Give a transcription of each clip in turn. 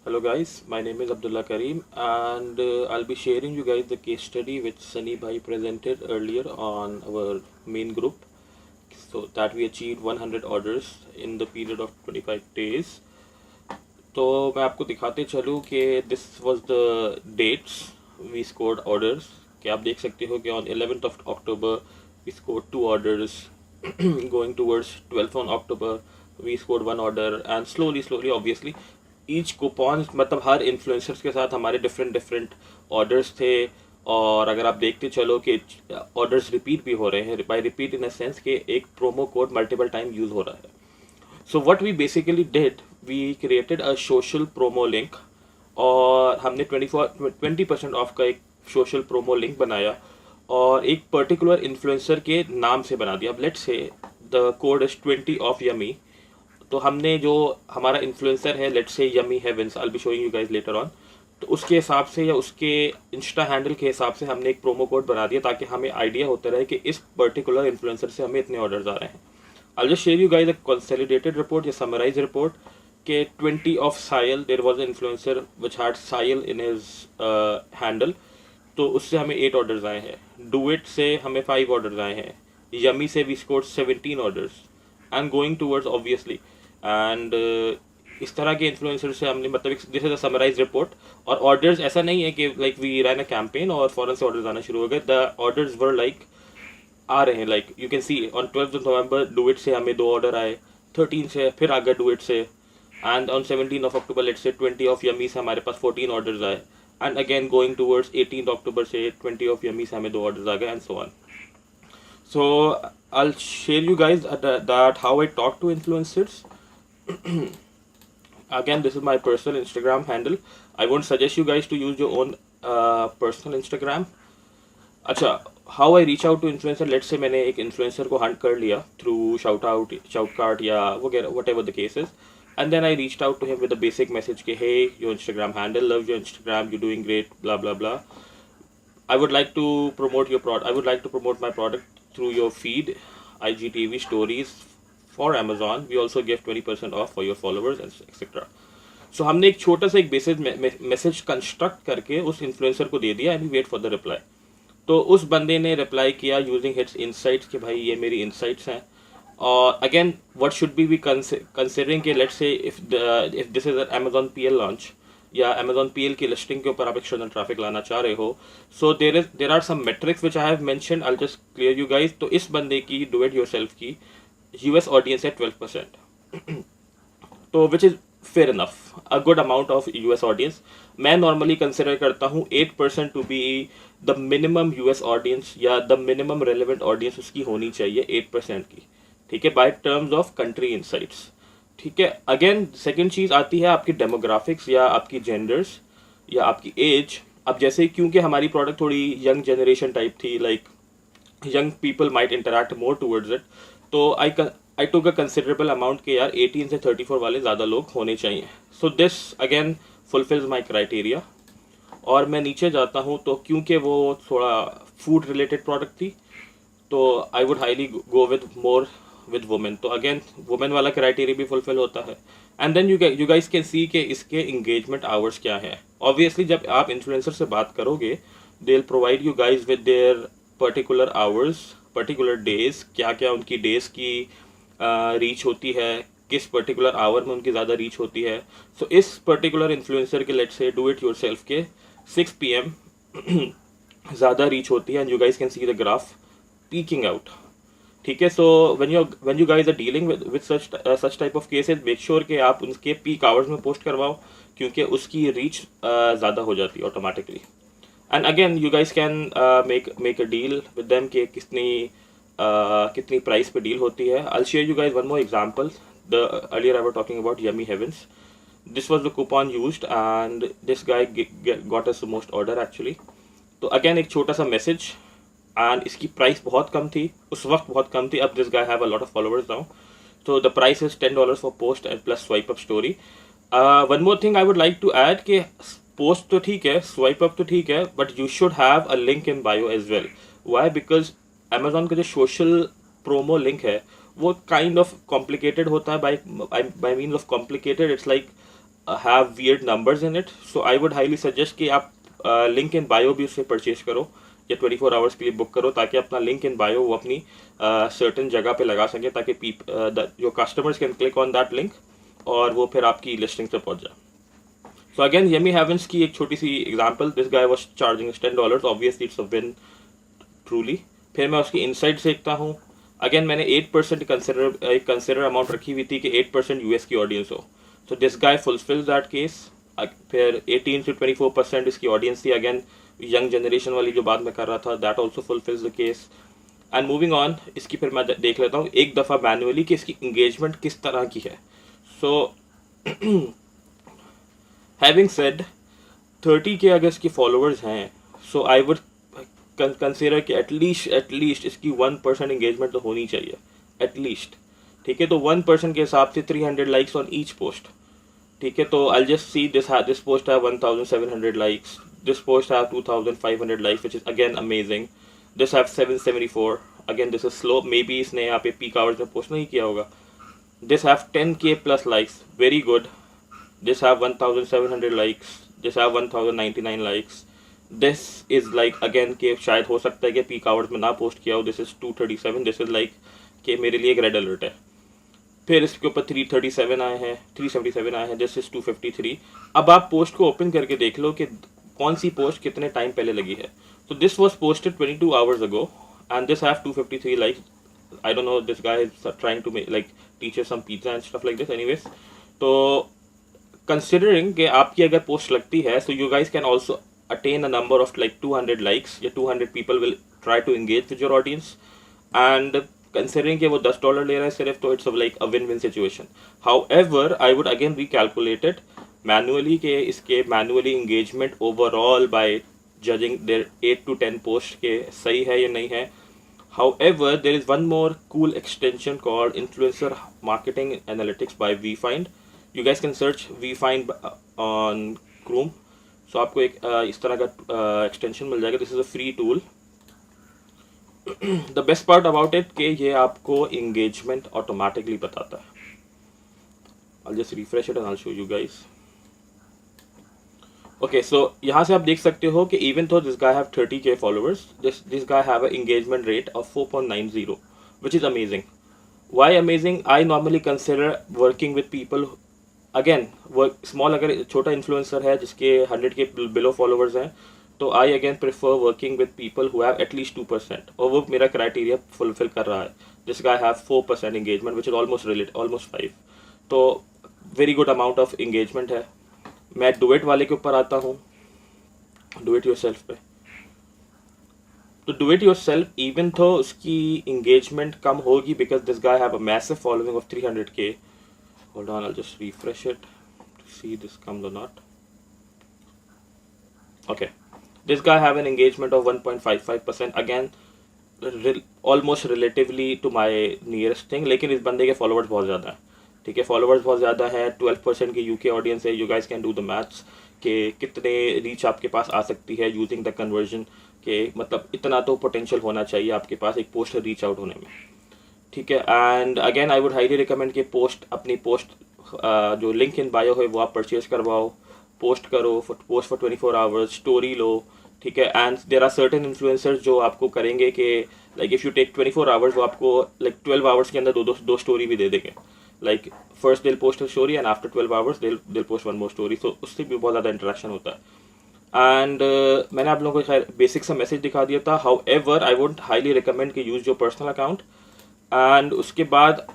Hello guys, my name is Abdullah Kareem and I'll be sharing you guys the case study which Sunny Bhai presented earlier on our main group. So that we achieved 100 orders in the period of 25 days. तो मैं आपको दिखाते चलूँ कि this was the dates we scored orders. कि आप देख सकते हो कि on 11th of October we scored 2 orders. Going towards 12th on October we scored 1 order and slowly obviously each coupon मतलब हर इन्फ्लुएंसर्स के साथ हमारे डिफरेंट ऑर्डर्स थे। और अगर आप देखते चलो कि ऑर्डर्स रिपीट भी हो रहे हैं, by repeat in a sense कि एक promo code multiple time use हो रहा है। So what we basically did, we created a social promo link और हमने 20% ऑफ का एक सोशल प्रोमो लिंक बनाया और एक पर्टिकुलर इन्फ्लुएंसर के नाम से बना दिया। अब let's say the code is 20 off yummy. तो हमने जो हमारा इन्फ्लुएंसर है, let's say yummy heavens, I will be showing you guys later on, तो उसके हिसाब से या उसके इंस्टा हैंडल के हिसाब से हमने एक प्रोमो कोड बना दिया ताकि हमें आइडिया होता रहे कि इस पर्टिकुलर इन्फ्लुएंसर से हमें इतने ऑर्डर्स आ रहे हैं। I just share you guys a consolidated report या समराइज रिपोर्ट के 20 ऑफ सायल, there was an influencer which had सायल इन हिज हैंडल, तो उससे हमें 8 ऑर्डर्स आए हैं। डू इट से हमें 5 ऑर्डर्स आए हैं। यमी से we scored 17 orders and going towards obviously. And इस तरह के इन्फ्लुएंसर से हमने मतलब this is a summarize report. और ऑर्डर्स ऐसा नहीं है कि like we run a campaign और फॉरन से ऑर्डर्स आना शुरू हो गए। द ऑर्डर्स वर लाइक आ रहे हैं, like you can see on 12 November do it से हमें 2 ऑर्डर आए, 13 से फिर आ गए डू इट से, and on 17 off October let's say 20 off yummy से हमारे पास 14 ऑर्डर्स आए, and again going towards 18 October से 20 ऑफ यमी से हमें 2 ऑर्डर्स आ गए and so on. So I'll share you guys that how I talk to influencers. Again, this is my personal Instagram handle. I won't suggest you guys to use your own personal Instagram. अच्छा, how I reach out to influencer, let's say मैंने एक influencer को hunt कर लिया through shout out या वगैरह whatever the case is, and then I reached out to him with a basic message कि hey, your Instagram handle, love your Instagram, you're doing great, blah blah blah. I would like to promote your product. I would like to promote my product through your feed, IGTV stories for Amazon. We also give 20% off for your followers, etc. So हमने एक छोटा सा एक basic message construct करके उस influencer को दे दिया and wait for the reply. तो उस बंदे ने रिप्लाई किया यूजिंग हिट्स इनसाइट्स कि भाई ये मेरी इनसाइट्स हैं। और again what should be considering कि let's say if this is Amazon PL launch या Amazon PL की लिस्टिंग के ऊपर आप एक्सटर्नल ट्रैफिक लाना चाह रहे हो, so there are some metrics which I have mentioned, I just clear you guys. तो इस बंदे की डू इट योरसेल्फ की यूएस ऑडियंस है 12%, तो which is fair enough, a good amount of US audience. मैं नॉर्मली कंसिडर करता हूँ 8% to be the minimum US audience या द मिनिमम रेलिवेंट ऑडियंस उसकी होनी चाहिए 8% की, ठीक है, by terms of country insights, ठीक है। अगेन सेकंड चीज़ आती है आपकी डेमोग्राफिक्स या आपकी जेंडर्स या आपकी एज। अब जैसे क्योंकि हमारी प्रोडक्ट थोड़ी यंग जनरेशन टाइप थी, like young people might interact more towards it, तो आई टुक अ कंसिडरेबल अमाउंट के यार 18 से 34 वाले ज़्यादा लोग होने चाहिए। So this again fulfils my criteria. और मैं नीचे जाता हूँ तो क्योंकि वो थोड़ा फूड रिलेटेड प्रोडक्ट थी, तो I would highly go with more with women. तो अगेन वुमेन वाला क्राइटेरिया भी फुलफिल होता है। And then you guys can see कि इसके इंगेजमेंट आवर्स क्या है। ऑब्वियसली जब आप इन्फ्लुएंसर से बात करोगे they will provide you guys with their particular hours, particular days, क्या क्या उनकी डेज की रीच होती है, किस पर्टिकुलर आवर में उनकी ज़्यादा रीच होती है। सो इस पर्टिकुलर इन्फ्लुएंसर के let's say do it yourself के 6 PM ज़्यादा रीच होती है and you guys can see the graph peaking out, ठीक है। So when you guys are dealing with such type of cases, make sure कि आप उनके पीक आवर्स में पोस्ट करवाओ क्योंकि उसकी रीच ज़्यादा हो जाती है automatically. And again you guys can make a deal with them कि कितनी प्राइस पे डील होती है। I share you guys one more example. The earlier I were talking about yummy heavens, this was the coupon used and this guy got us the most order actually. तो अगेन एक छोटा सा message and इसकी price बहुत कम थी उस वक्त, बहुत कम थी। अब this guy have a lot of followers now, तो the price is $10 for post and plus swipe up story. One more thing I would like to add कि पोस्ट तो ठीक है, स्वाइप अप तो ठीक है, but you should have a link in bio as well. Why? Because Amazon का जो social promo link है वो काइंड ऑफ कॉम्प्लिकेटेड होता है। Bye means of complicated, it's like have weird numbers in it, so I would highly suggest कि आप link in bio भी उससे परचेज करो या 24 आवर्स के लिए बुक करो, ताकि अपना लिंक इन बायो वो अपनी सर्टन जगह पे लगा सके, ताकि जो customers can click on that link और वो फिर आपकी लिस्टिंग पे पहुंच जाए. सो अगेन यमी हेवंस की एक छोटी सी example, this guy was charging $10, obviously it's a win truly. फिर मैं उसकी इनसाइड देखता हूँ. अगेन मैंने 8% कंसिडर अमाउंट रखी हुई थी कि 8% यूएस की ऑडियंस हो. So this guy fulfils that case. फिर 18 से 24% इसकी ऑडियंस थी. अगेन यंग जनरेशन वाली जो बात मैं कर रहा था, that also fulfils the case. And moving on, इसकी फिर मैं देख लेता हूँ एक दफ़ा मैनुअली कि इसकी इंगेजमेंट किस तरह की है. सो हैविंग सेड 30 के अगर इसकी फॉलोअर्स हैं, सो आई वुड कंसिडर कि एटलीस्ट इसकी 1% इंगेजमेंट तो होनी चाहिए एटलीस्ट. ठीक है, तो 1% के हिसाब से 300 लाइक्स ऑन ईच पोस्ट. ठीक है, तो I just see this post have 1700 likes, this post have 2500 likes which is again amazing. This have 774, again this is slow, may be इसने यहाँ पे पीक आवर्स में पोस्ट नहीं किया होगा. This have 10K plus likes, very good. This have 1700 likes, this have 1099 likes. This is like again के शायद हो सकता है कि पीक आवर्स में ना पोस्ट किया हो. This is 237, this is like कि मेरे लिए एक रेड अलर्ट है. फिर इसके ऊपर 337 आए हैं, 377 आए हैं, दिस इज 253. अब आप पोस्ट को ओपन करके देख लो कि कौन सी पोस्ट कितने टाइम पहले लगी है. तो this was posted 22 hours ago and this have 253 likes. I don't know, this guy is trying to like teach some pizza and stuff like this. Anyways, तो कंसिडरिंग कि आपकी अगर पोस्ट लगती है, so you guys can also attain a number of like 200 likes या 200 people will try to engage with your audience. And considering कि वो $10 ले रहा है सिर्फ, तो it's like a win-win situation. However, I would again recalculate it manually कि इसके manually engagement overall by judging their 8 to 10 posts के सही है या नहीं है. However, there is one more cool extension called Influencer Marketing Analytics by VFind. You guys can search VFind on Chrome. So आपको एक इस तरह का एक्सटेंशन मिल जाएगा. This is a free tool. The best part about it कि ये आपको engagement automatically बताता है. I'll just refresh it and I'll show you guys. Okay, so यहाँ से आप देख सकते हो कि even though this guy have 30K followers, this guy have an engagement rate of 4.90, which is amazing. Why amazing? I normally consider working with people. Again work small, अगर छोटा influencer है जिसके 100 के बिलो फॉलोअर्स हैं, तो I again prefer working with people who have at least 2%, और वो मेरा क्राइटेरिया फुलफिल कर रहा है. This guy have 4% engagement which is almost 5, तो very good amount of engagement है. मैं डू इट वाले के ऊपर आता हूँ, डू इट योरसेल्फ पे. तो डू इट योरसेल्फ इवन तो उसकी एंगेजमेंट कम होगी because this guy have a massive following of 300K. Hold on, I'll just refresh it to see this comes or not. Okay, this guy have an engagement of 1.55%. Again, almost relatively to my nearest thing. लेकिन इस बंदे के followers बहुत ज़्यादा हैं. ठीक है, followers बहुत ज़्यादा है. 12% की UK ऑडियंस है. You guys can do the maths कि कितने रीच आपके पास आ सकती है यूजिंग द कन्वर्जन. के मतलब इतना तो पोटेंशियल होना चाहिए आपके पास एक पोस्ट रीच आउट होने में. ठीक है, and again I would highly recommend कि अपनी पोस्ट जो लिंक इन बायो है वो आप परचेज करवाओ, पोस्ट करो, पोस्ट फॉर 24 आवर्स, स्टोरी लो. ठीक है, and there are certain influencers जो आपको करेंगे कि like if you take 24 hours, वो आपको लाइक 12 आवर्स के अंदर दो स्टोरी भी दे देंगे. लाइक फर्स्ट दिल post a story and after 12 hours दिल पोस्ट वन मोर स्टोरी. सो उससे भी बहुत ज़्यादा इंटरेक्शन होता है. एंड मैंने आप लोगों को खैर बेसिक सा मैसेज दिखा दिया था. However I would highly recommend कि use your personal account. And उसके बाद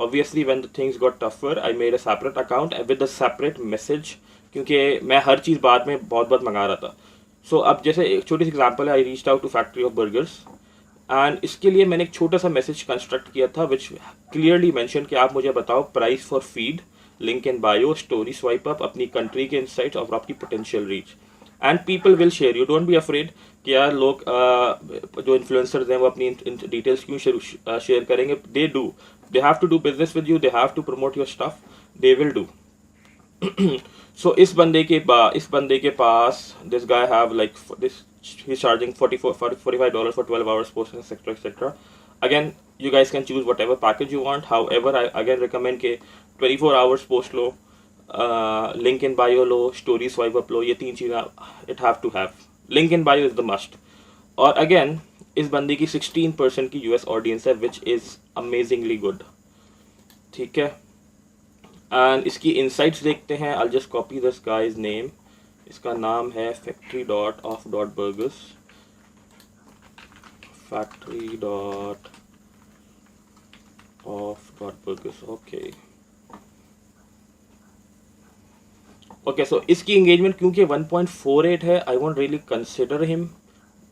obviously when the things got tougher I made a separate account with a separate message, क्योंकि मैं हर चीज़ बाद में बहुत मंगा रहा था. सो अब जैसे एक छोटी सी एग्जांपल है, I reached out to factory of burgers and इसके लिए मैंने एक छोटा सा मैसेज कंस्ट्रक्ट किया था विच क्लियरली मेंशन कि आप मुझे बताओ price for feed, link in bio, story swipe up, अपनी कंट्री के इनसाइट्स और आपकी potential reach. And people will share. You don't be afraid कि यार लोग जो इन्फ्लुएंसर्स हैं वो अपनी डिटेल्स क्यों शेयर करेंगे. They do. They have to do business with you. They have to promote your stuff. They will do. So इस बंदे के पास this guy have like this, he's charging $45 for 12 hours post, etc. Again, you guys can choose whatever package you want. However, I again recommend कि 24 hours post लो, link in bio लो, story swipe up लो, ये 3 चीज़ें it have to have. Link in bio is the must. और again इस बंदे की 16% की यूएस ऑडियंस है विच इज़ अमेजिंगली गुड. ठीक है. एंड इसकी इंसाइट्स देखते हैं. I just copy this guys name. इसका नाम है factory dot of dot burgers. Factory dot of dot burgers. Okay so इसकी एंगेजमेंट क्योंकि 1.48 है, I won't really consider him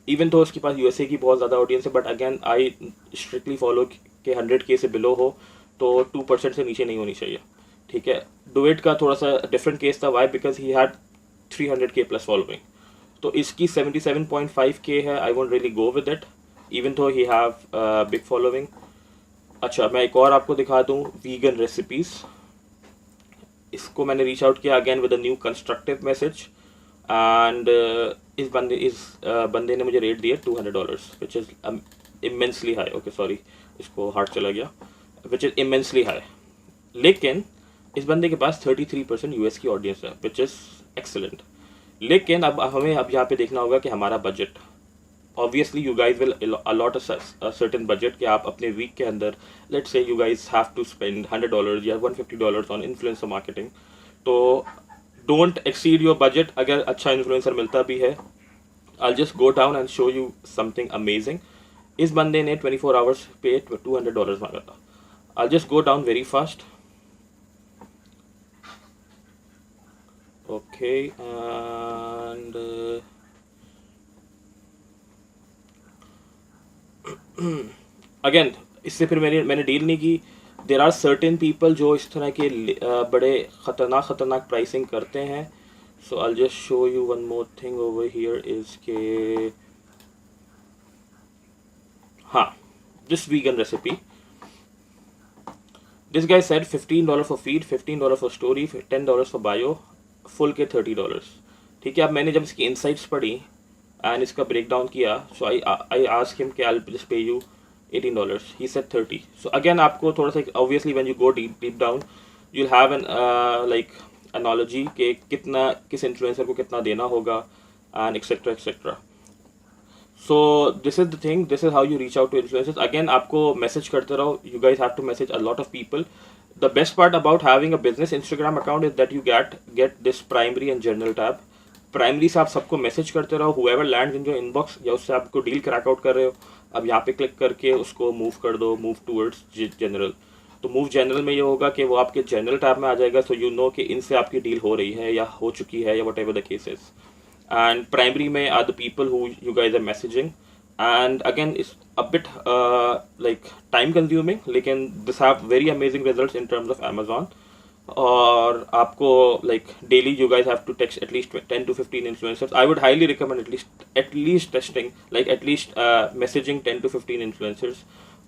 even तो उसके पास यूएसए की बहुत ज़्यादा ऑडियंस है. But again I strictly follow के 100K से बिलो हो तो 2% से नीचे नहीं होनी चाहिए. ठीक है. डुएट का थोड़ा सा डिफरेंट केस था. Why? Because he had 300K plus following. तो इसकी 77.5K है. I won't really go with it even though he have big following. अच्छा मैं एक और आपको दिखा दूँ. Vegan recipes. इसको मैंने रीच आउट किया again with a new constructive message. And इस बंदे ने मुझे रेट दिया $200 which is immensely high. Okay sorry इसको हार्ड चला गया. Which is immensely high. लेकिन इस बंदे के पास 33% यूएस की ऑडियंस है विच इज़ एक्सेलेंट. लेकिन अब हमें यहाँ पे देखना होगा कि हमारा budget. Obviously you guys will allot a certain budget कि आप अपने वीक के अंदर let's say you guys have to spend $100 या $150 ऑन इन्फ्लुएंसर मार्केटिंग. तो डोंट एक्सीड योर बजट. अगर अच्छा इन्फ्लुएंसर मिलता भी है I just go down and show you something amazing. इस बंदे ने 24 आवर्स पे $200 मांगा था. I just go down very fast. Okay and again इससे फिर मैंने डील नहीं की. देर आर सर्टेन पीपल जो इस तरह के बड़े ख़तरनाक प्राइसिंग करते हैं. So I just show you one more thing over here is के हाँ this vegan recipe. This guy said $15 for feed, $15 for story, $10 for bio, full के $30. ठीक है. अब मैंने जब इसकी इनसाइट्स पढ़ी एंड इसका ब्रेक डाउन किया सो आई आस्क हिम कि आई विल जस्ट पे you $18. He said 30. So again आपको थोड़ा सा obviously when you go deep down you'll have an like analogy कि कितना किस influencer को कितना देना होगा and etc. So this is the thing. This is how you reach out to influencers. Again आपको message करते रहो. You guys have to message a lot of people. The best part about having a business Instagram account is that you get this primary and general tab. Primary से आप सबको message करते रहो. whoever lands in your inbox या उससे आपको deal crack out कर रहे हो अब यहाँ पे क्लिक करके उसको मूव कर दो. Move towards general. तो मूव जनरल में ये होगा कि वो आपके जनरल टैब में आ जाएगा. सो यू नो कि इनसे आपकी डील हो रही है या हो चुकी है या whatever the case is. And primary में are the people who you guys are messaging. And again it's a bit like time consuming लेकिन this have very amazing results in terms of Amazon. और आपको like daily you guys have to text at least 10 to 15 influencers. I would highly recommend at least testing like at least messaging 10 to 15 influencers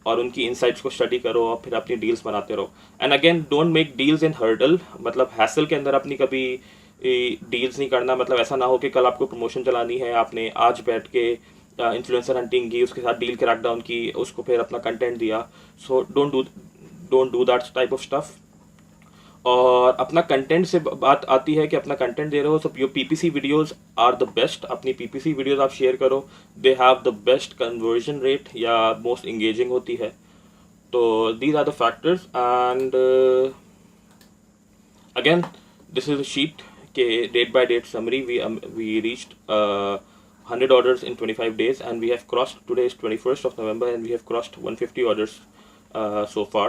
और उनकी insights को study करो और फिर अपनी deals बनाते रहो. And again don't make deals in hurdle. मतलब हैसल के अंदर अपनी कभी डील्स नहीं करना. मतलब ऐसा ना हो कि कल आपको प्रमोशन चलानी है आपने आज बैठ के इन्फ्लुएंसर हंटिंग की उसके साथ डील क्रैकडाउन की उसको फिर अपना कंटेंट दिया. So don't do that type of stuff. और अपना कंटेंट से बात आती है कि अपना कंटेंट दे रहे हो. So your PPC videos are the best. अपनी पीपीसी वीडियोस आप शेयर करो. They have the best conversion rate या मोस्ट इंगेजिंग होती है. तो these are the factors. And again this is a sheet के date by date summary. We reached $100 orders in 25 days and we have crossed, today is 21st of November and we have crossed 150 orders so far.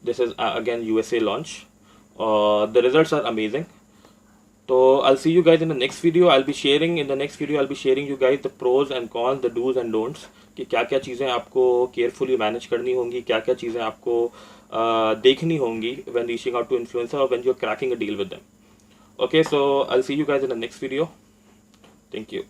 This is again USA launch. The results are amazing. So I'll see you guys in the next video. I'll be sharing you guys the pros and cons, the do's and don'ts कि क्या क्या चीज़ें आपको carefully manage करनी होंगी, क्या क्या चीज़ें आपको देखनी होंगी when reaching out to influencer or when you're cracking a deal with them. Okay, so I'll see you guys in the next video. Thank you.